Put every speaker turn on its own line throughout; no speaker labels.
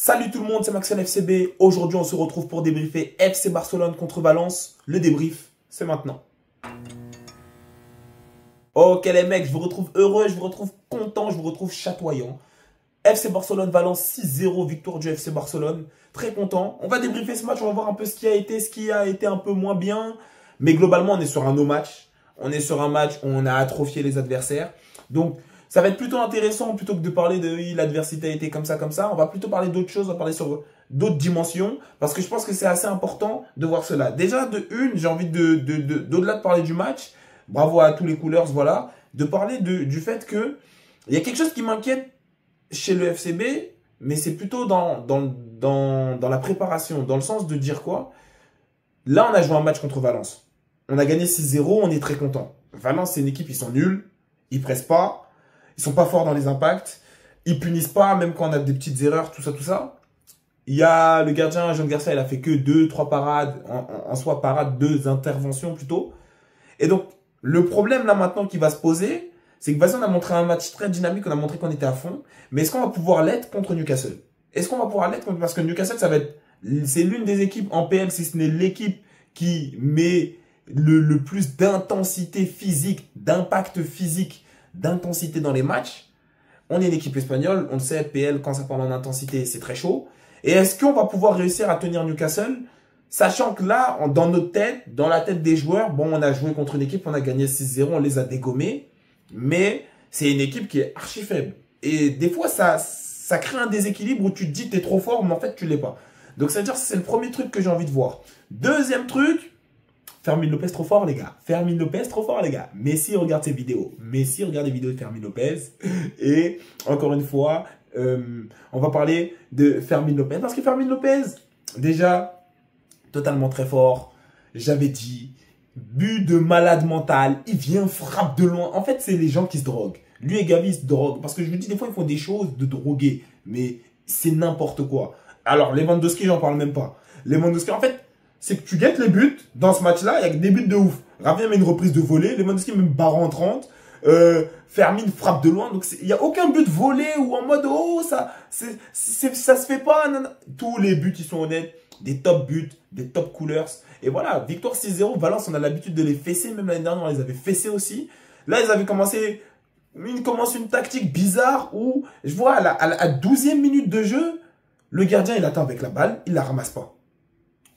Salut tout le monde, c'est Maxen FCB. Aujourd'hui, on se retrouve pour débriefer FC Barcelone contre Valence. Le débrief, c'est maintenant. Ok les mecs, je vous retrouve heureux, je vous retrouve content, je vous retrouve chatoyant. FC Barcelone-Valence 6-0, victoire du FC Barcelone. Très content. On va débriefer ce match, on va voir un peu ce qui a été un peu moins bien. Mais globalement, on est sur un no match. On est sur un match où on a atrophié les adversaires. Donc, ça va être plutôt intéressant, plutôt que de parler de oui, l'adversité a été comme ça. On va plutôt parler d'autres choses, on va parler sur d'autres dimensions. Parce que je pense que c'est assez important de voir cela. Déjà, j'ai envie d'au-delà de parler du match, bravo à tous les couleurs, voilà, de parler du fait que il y a quelque chose qui m'inquiète chez le FCB, mais c'est plutôt dans la préparation, dans le sens de dire quoi. Là, on a joué un match contre Valence. On a gagné 6-0, on est très content. Valence, c'est une équipe, ils sont nuls, ils pressent pas, ils sont pas forts dans les impacts, ils punissent pas, même quand on a des petites erreurs, tout ça. Il y a le gardien, Jean Garcia, il a fait que 2-3 parades, en soi parades, 2 interventions plutôt. Et donc, le problème là maintenant qui va se poser, c'est que vas-y, on a montré un match très dynamique, on a montré qu'on était à fond, mais est-ce qu'on va pouvoir l'être contre Newcastle? Est-ce qu'on va pouvoir l'être contre... Parce que Newcastle, c'est l'une des équipes en PL, si ce n'est l'équipe qui met le plus d'intensité physique, d'impact physique, d'intensité dans les matchs. On est une équipe espagnole, on le sait, PL, quand ça parle en intensité, c'est très chaud. Et est-ce qu'on va pouvoir réussir à tenir Newcastle? Sachant que là, dans notre tête, dans la tête des joueurs, bon, on a joué contre une équipe, on a gagné 6-0, on les a dégommés. Mais c'est une équipe qui est archi faible. Et des fois, ça crée un déséquilibre où tu te dis t'es trop fort, mais en fait, tu l'es pas. Donc, c'est-à-dire c'est le premier truc que j'ai envie de voir. Deuxième truc, Fermin Lopez trop fort, les gars. Fermin Lopez trop fort, les gars. Messi regarde ses vidéos. Messi regarde les vidéos de Fermin Lopez. Et encore une fois, on va parler de Fermin Lopez. Parce que Fermin Lopez, déjà, totalement très fort. J'avais dit, but de malade mental. Il vient, frappe de loin. En fait, c'est les gens qui se droguent. Lui et Gavi se droguent. Parce que je me dis, des fois, ils font des choses de droguer. Mais c'est n'importe quoi. Alors, Lewandowski, j'en parle même pas. Lewandowski, en fait, c'est que tu guettes les buts. Dans ce match-là, il y a des buts de ouf. Rafinha met une reprise de volée. Lewandowski met une barre en 30. Fermin frappe de loin. Donc, il n'y a aucun but volé ou en mode, oh, ça se fait pas. Non, non. Tous les buts, ils sont honnêtes. Des top buts, des top couleurs. Et voilà, victoire 6-0. Valence, on a l'habitude de les fesser. Même l'année dernière, on les avait fessés aussi. Là, ils avaient commencé... Ils commencent une tactique bizarre où, je vois, à la 12e minute de jeu, le gardien, il attend avec la balle, il la ramasse pas.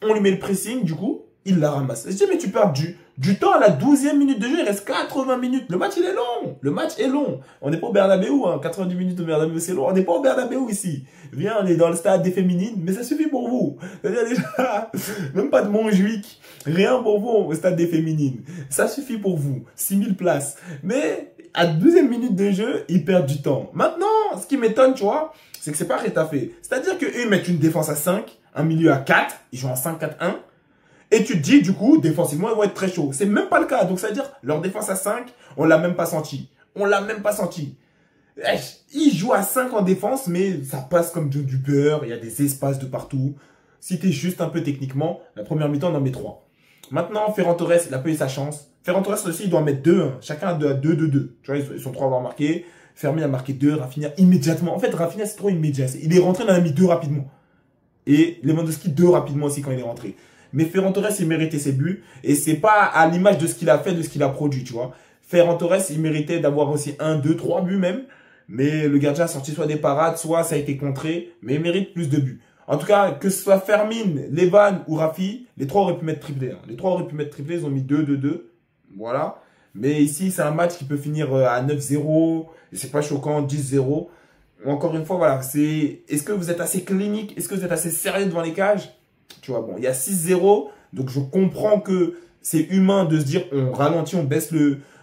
On lui met le pressing, du coup, il la ramasse. Je dis, mais tu perds du temps à la 12e minute de jeu, il reste 80 minutes. Le match, il est long. Le match est long. On n'est pas au Bernabeu, hein. 90 minutes au Bernabeu, c'est long. On n'est pas au Bernabeu ici. Viens, on est dans le stade des féminines, mais ça suffit pour vous. C'est-à-dire déjà, même pas de Montjuic. Rien pour vous au stade des féminines. Ça suffit pour vous. 6000 places. Mais, à 12e minute de jeu, ils perdent du temps. Maintenant, ce qui m'étonne, tu vois, c'est que c'est pas rétaffé. C'est-à-dire qu'eux, ils mettent une défense à 5, un milieu à 4, ils jouent en 5-4-1. Et tu te dis, du coup, défensivement, ils vont être très chauds. C'est même pas le cas. Donc, c'est-à-dire, leur défense à 5, on l'a même pas senti. On l'a même pas senti. Ils jouent à 5 en défense, mais ça passe comme du beurre. Il y a des espaces de partout. Si t'es juste un peu techniquement, la première mi-temps, on en met 3. Maintenant, Ferran Torres, il a pas eu sa chance. Ferran Torres aussi, il doit en mettre 2. Hein. Chacun a 2-2-2. Tu vois, ils sont 3 à avoir marqué. Fermin a marqué 2, Rafinha immédiatement. En fait, Rafinha, c'est trop immédiat. Il est rentré, il en a mis 2 rapidement. Et Lewandowski 2 rapidement aussi quand il est rentré. Mais Ferran Torres, il méritait ses buts. Et c'est pas à l'image de ce qu'il a fait, de ce qu'il a produit, tu vois. Ferran Torres, il méritait d'avoir aussi 1, 2, 3 buts même. Mais le gardien a sorti soit des parades, soit ça a été contré. Mais il mérite plus de buts. En tout cas, que ce soit Fermin, Levan ou Rafi, les 3 auraient pu mettre triplé. Hein. Les 3 auraient pu mettre triplé, ils ont mis 2-2-2. Voilà. Mais ici, c'est un match qui peut finir à 9-0. Et c'est pas choquant, 10-0. Encore une fois, voilà. Est-ce que vous êtes assez clinique? Est-ce que vous êtes assez sérieux devant les cages? Tu vois, bon, il y a 6-0. Donc, je comprends que c'est humain de se dire, on ralentit, on baisse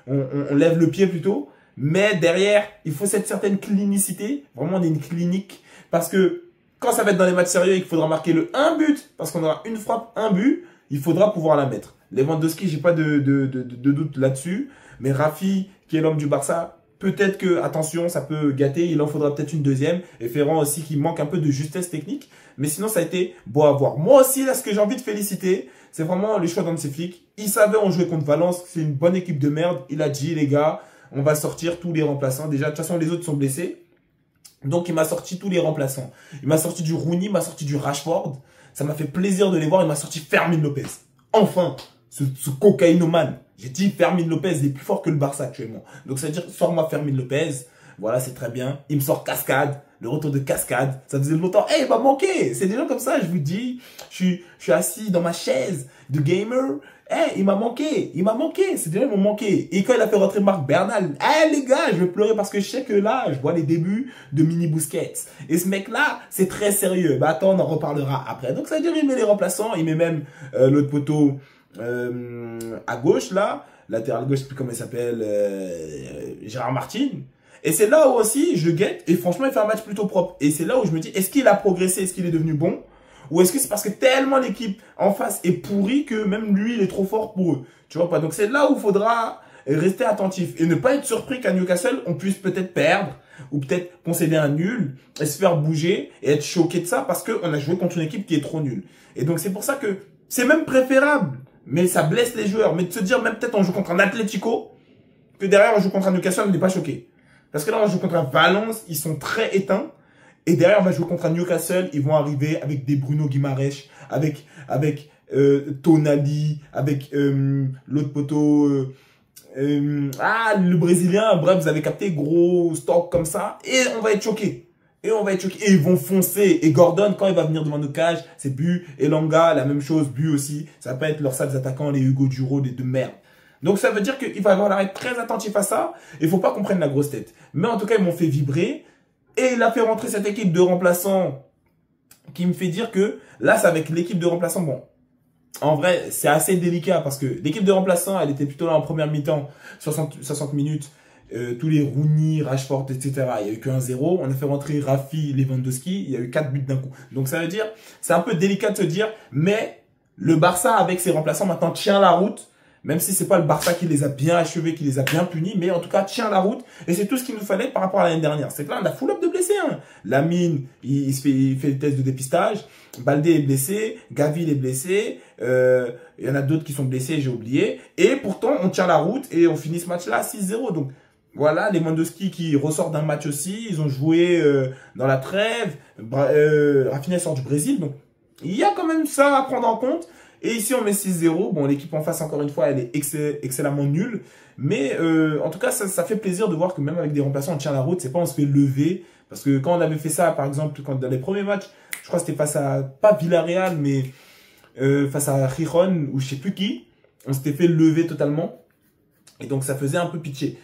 on lève le pied plutôt. Mais derrière, il faut cette certaine clinicité. Vraiment, on est une clinique. Parce que quand ça va être dans les matchs sérieux et qu'il faudra marquer le 1 but, parce qu'on aura une frappe, un but, il faudra pouvoir la mettre. Lewandowski, j'ai pas de doute là-dessus. Mais Rafi, qui est l'homme du Barça, peut-être que, attention, ça peut gâter. Il en faudra peut-être une deuxième. Et Ferran aussi, qui manque un peu de justesse technique. Mais sinon, ça a été beau à voir. Moi aussi, là, ce que j'ai envie de féliciter, c'est vraiment le choix d'Hansi Flick. Il savait on jouait contre Valence. C'est une bonne équipe de merde. Il a dit, les gars, on va sortir tous les remplaçants. Déjà, de toute façon, les autres sont blessés. Donc, il m'a sorti tous les remplaçants. Il m'a sorti du Rooney, il m'a sorti du Rashford. Ça m'a fait plaisir de les voir. Il m'a sorti Fermin Lopez. Enfin, ce cocaïnomane. J'ai dit Fermin Lopez, il est plus fort que le Barça actuellement. Donc, ça veut dire, sors-moi Fermin Lopez. Voilà, c'est très bien. Il me sort Cascade. Le retour de Cascade. Ça faisait longtemps. Eh, il m'a manqué. C'est des gens comme ça, je vous dis. Je suis assis dans ma chaise de gamer. Eh, il m'a manqué. Il m'a manqué. C'est des gens qui m'ont manqué. Et quand il a fait rentrer Marc Bernal, eh, les gars, je vais pleurer parce que je sais que là, je vois les débuts de Mini Busquets. Et ce mec-là, c'est très sérieux. Bah, attends, on en reparlera après. Donc, ça veut dire, il met les remplaçants. Il met même l'autre poteau à gauche, là. Latéral gauche, je sais plus comment il s'appelle. Gérard Martin. Et c'est là où aussi je guette et franchement il fait un match plutôt propre. Et c'est là où je me dis, est-ce qu'il a progressé, est-ce qu'il est devenu bon? Ou est-ce que c'est parce que tellement l'équipe en face est pourrie que même lui il est trop fort pour eux? Tu vois pas? Donc c'est là où il faudra rester attentif et ne pas être surpris qu'à Newcastle on puisse peut-être perdre ou peut-être concéder un nul et se faire bouger et être choqué de ça parce qu'on a joué contre une équipe qui est trop nulle. Et donc c'est pour ça que c'est même préférable, mais ça blesse les joueurs. Mais de se dire même peut-être on joue contre un Atlético, que derrière on joue contre un Newcastle, on n'est pas choqué. Parce que là, on joue contre un Valence, ils sont très éteints. Et derrière, on va jouer contre un Newcastle, ils vont arriver avec des Bruno Guimaraes, avec Tonali, avec l'autre poteau, le Brésilien. Bref, vous avez capté, gros stock comme ça. Et on va être choqués. Et on va être choqués. Et ils vont foncer. Et Gordon, quand il va venir devant nos cages, c'est but. Et Langa, la même chose, but aussi. Ça va pas être leurs sales attaquants, les Hugo Duro, des deux merdes. Donc, ça veut dire qu'il va falloir être très attentif à ça. Il faut pas qu'on prenne la grosse tête. Mais en tout cas, ils m'ont fait vibrer. Et il a fait rentrer cette équipe de remplaçants qui me fait dire que là, c'est avec l'équipe de remplaçants. Bon, en vrai, c'est assez délicat parce que l'équipe de remplaçants, elle était plutôt là en première mi-temps, 60 minutes. Tous les Rooney, Rashford, etc. Il n'y a eu que 1-0. On a fait rentrer Rafi, Lewandowski. Il y a eu 4 buts d'un coup. Donc, ça veut dire, c'est un peu délicat de se dire, mais le Barça, avec ses remplaçants, maintenant tient la route. Même si c'est pas le Barça qui les a bien achevés, qui les a bien punis, mais en tout cas, tient la route. Et c'est tout ce qu'il nous fallait par rapport à l'année dernière. C'est que là, on a full up de blessés. Hein. Lamine, il fait des tests de dépistage. Baldé est blessé. Gavi est blessé. Il y en a d'autres qui sont blessés, j'ai oublié. Et pourtant, on tient la route et on finit ce match-là 6-0. Donc, voilà, les Lewandowski qui ressortent d'un match aussi. Ils ont joué dans la trêve. Rafinha sort du Brésil. Donc, il y a quand même ça à prendre en compte. Et ici, on met 6-0. Bon, l'équipe en face, encore une fois, elle est excellemment nulle. Mais en tout cas, ça fait plaisir de voir que même avec des remplaçants, on tient la route. C'est pas on se fait lever. Parce que quand on avait fait ça, par exemple, dans les premiers matchs, je crois que c'était face à, pas Villarreal, mais face à Giron ou je sais plus qui, on s'était fait lever totalement. Et donc, ça faisait un peu pitié.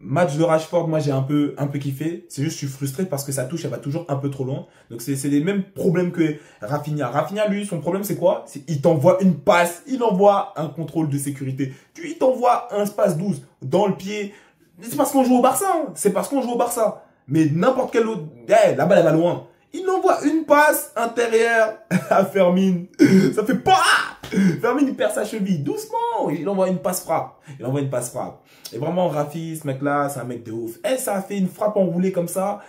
Match de Rashford, moi j'ai un peu kiffé. C'est juste je suis frustré parce que sa touche elle va toujours un peu trop loin. Donc c'est les mêmes problèmes que Rafinha. Rafinha lui son problème c'est quoi? C'est il t'envoie une passe, il envoie un contrôle de sécurité. Il t'envoie un passe 12 dans le pied. C'est parce qu'on joue au Barça, hein. C'est parce qu'on joue au Barça. Mais n'importe quel autre, la balle elle va loin. Il envoie une passe intérieure à Fermin. Ça fait pas. Fermin il perd sa cheville doucement. Il envoie une passe frappe. Et vraiment, Rafi, ce mec-là, c'est un mec de ouf. Et ça a fait une frappe enroulée comme ça.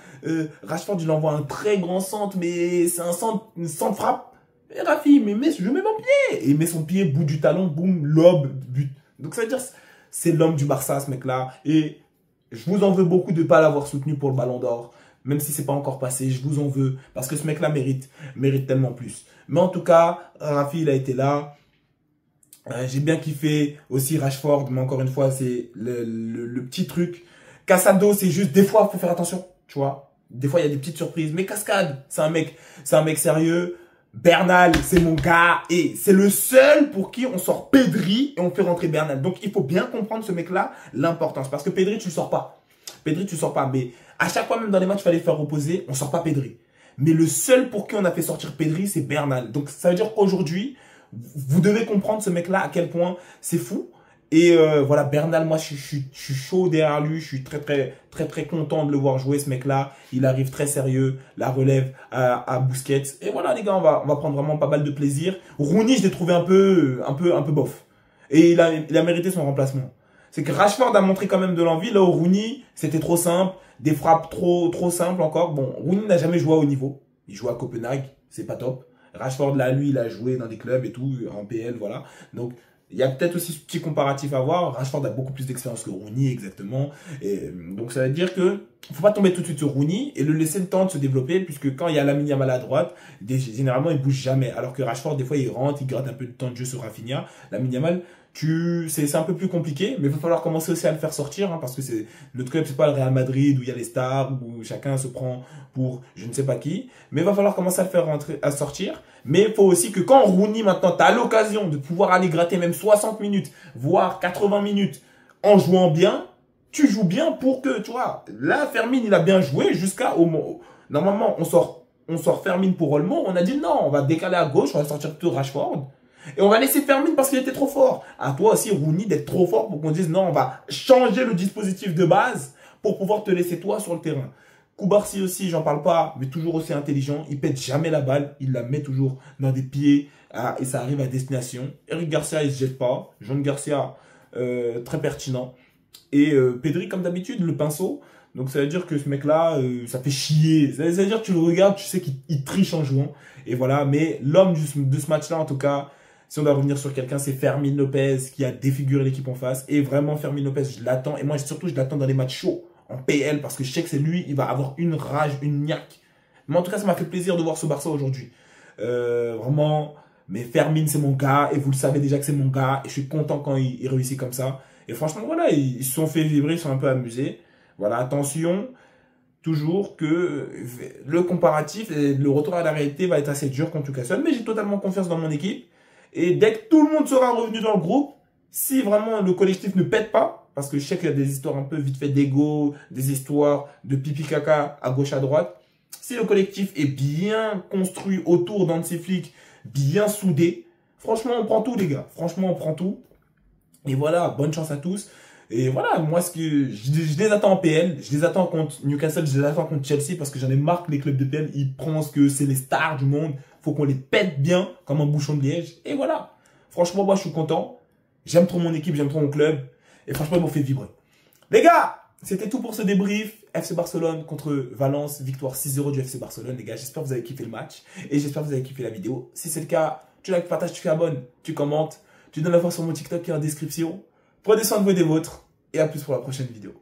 Rashford, il envoie un très grand centre, mais c'est un centre frappe. Et Rafi, je mets mon pied. Et il met son pied, bout du talon, boum, lobe, but. Donc ça veut dire, c'est l'homme du Barça, ce mec-là. Et je vous en veux beaucoup de ne pas l'avoir soutenu pour le Ballon d'Or. Même si c'est pas encore passé, je vous en veux. Parce que ce mec-là mérite tellement plus. Mais en tout cas, Rafi, il a été là. J'ai bien kiffé aussi Rashford, mais encore une fois, c'est le petit truc. Casado, c'est juste, des fois, faut faire attention, tu vois. Des fois, il y a des petites surprises. Mais Cascade, c'est un mec sérieux. Bernal, c'est mon gars. Et c'est le seul pour qui on sort Pedri et on fait rentrer Bernal. Donc, il faut bien comprendre ce mec-là, l'importance. Parce que Pedri, tu le sors pas. Mais à chaque fois, même dans les matchs, il fallait faire reposer, on sort pas Pedri. Mais le seul pour qui on a fait sortir Pedri, c'est Bernal. Donc, ça veut dire qu'aujourd'hui, vous devez comprendre ce mec-là à quel point c'est fou. Et voilà, Bernal, moi, je suis chaud derrière lui. Je suis très content de le voir jouer, ce mec-là. Il arrive très sérieux, la relève à Busquets. Et voilà, les gars, on va prendre vraiment pas mal de plaisir. Rooney, je l'ai trouvé un peu bof. Et il a mérité son remplacement. C'est que Rashford a montré quand même de l'envie. Là, au Rooney, c'était trop simple. Des frappes trop simples encore. Bon, Rooney n'a jamais joué à haut niveau. Il joue à Copenhague. C'est pas top. Rashford, là, lui, il a joué dans des clubs et tout, en PL, voilà. Donc, il y a peut-être aussi ce petit comparatif à voir. Rashford a beaucoup plus d'expérience que Rooney, exactement. Et donc, ça veut dire que faut pas tomber tout de suite sur Rooney et le laisser le temps de se développer, puisque quand il y a Lamine Yamal à droite, généralement, il bouge jamais. Alors que Rashford, des fois, il rentre, il gratte un peu de temps de jeu sur Rafinha. Lamine Yamal, c'est un peu plus compliqué, mais il va falloir commencer aussi à le faire sortir, hein, parce que notre club, c'est pas le Real Madrid où il y a les stars, où chacun se prend pour je ne sais pas qui, mais il va falloir commencer à le faire rentrer, à sortir. Mais il faut aussi que quand Rooney, maintenant, tu as l'occasion de pouvoir aller gratter même 60 minutes, voire 80 minutes, en jouant bien, tu joues bien pour que, tu vois, là, Fermin, il a bien joué jusqu'à normalement, on sort Fermin pour Olmo, on a dit non, on va décaler à gauche, on va sortir plutôt Rashford. Et on va laisser Fermin parce qu'il était trop fort. À toi aussi, Rooney, d'être trop fort pour qu'on dise non, on va changer le dispositif de base pour pouvoir te laisser toi sur le terrain. Koubarsi aussi, j'en parle pas, mais toujours aussi intelligent. Il pète jamais la balle, il la met toujours dans des pieds et ça arrive à destination. Eric Garcia, il se jette pas. Jean Garcia, très pertinent. Et Pedri, comme d'habitude, le pinceau. Donc ça veut dire que ce mec-là, ça fait chier. Ça veut dire que tu le regardes, tu sais qu'il triche en jouant. Et voilà, mais l'homme de ce match-là, en tout cas, si on doit revenir sur quelqu'un, c'est Fermin Lopez qui a défiguré l'équipe en face. Et vraiment, Fermin Lopez, je l'attends. Et moi, surtout, je l'attends dans les matchs chauds, en PL, parce que je sais que c'est lui, il va avoir une rage, une niaque. Mais en tout cas, ça m'a fait plaisir de voir ce Barça aujourd'hui. Vraiment, mais Fermin, c'est mon gars. Et vous le savez déjà que c'est mon gars. Et je suis content quand il réussit comme ça. Et franchement, voilà, ils se sont fait vibrer, ils sont un peu amusés. Voilà, attention, toujours que le comparatif et le retour à la réalité va être assez dur contre Newcastle. Mais j'ai totalement confiance dans mon équipe. Et dès que tout le monde sera revenu dans le groupe, si vraiment le collectif ne pète pas, parce que je sais qu'il y a des histoires un peu vite fait d'ego, des histoires de pipi caca à gauche à droite, si le collectif est bien construit autour d'Hansi Flick, bien soudé, franchement on prend tout les gars, franchement on prend tout. Et voilà, bonne chance à tous. Et voilà, moi, je les attends en PL, je les attends contre Newcastle, je les attends contre Chelsea parce que j'en ai marre que les clubs de PL, ils pensent que c'est les stars du monde. Faut qu'on les pète bien comme un bouchon de liège. Et voilà. Franchement, moi, je suis content. J'aime trop mon équipe, j'aime trop mon club. Et franchement, ils m'ont fait vibrer. Les gars, c'était tout pour ce débrief. FC Barcelone contre Valence, victoire 6-0 du FC Barcelone. Les gars, j'espère que vous avez kiffé le match. Et j'espère que vous avez kiffé la vidéo. Si c'est le cas, tu likes, partages, tu t'abonnes, tu commentes. Tu donnes la force sur mon TikTok qui est en description. Prenez soin de vous et des vôtres. Et à plus pour la prochaine vidéo.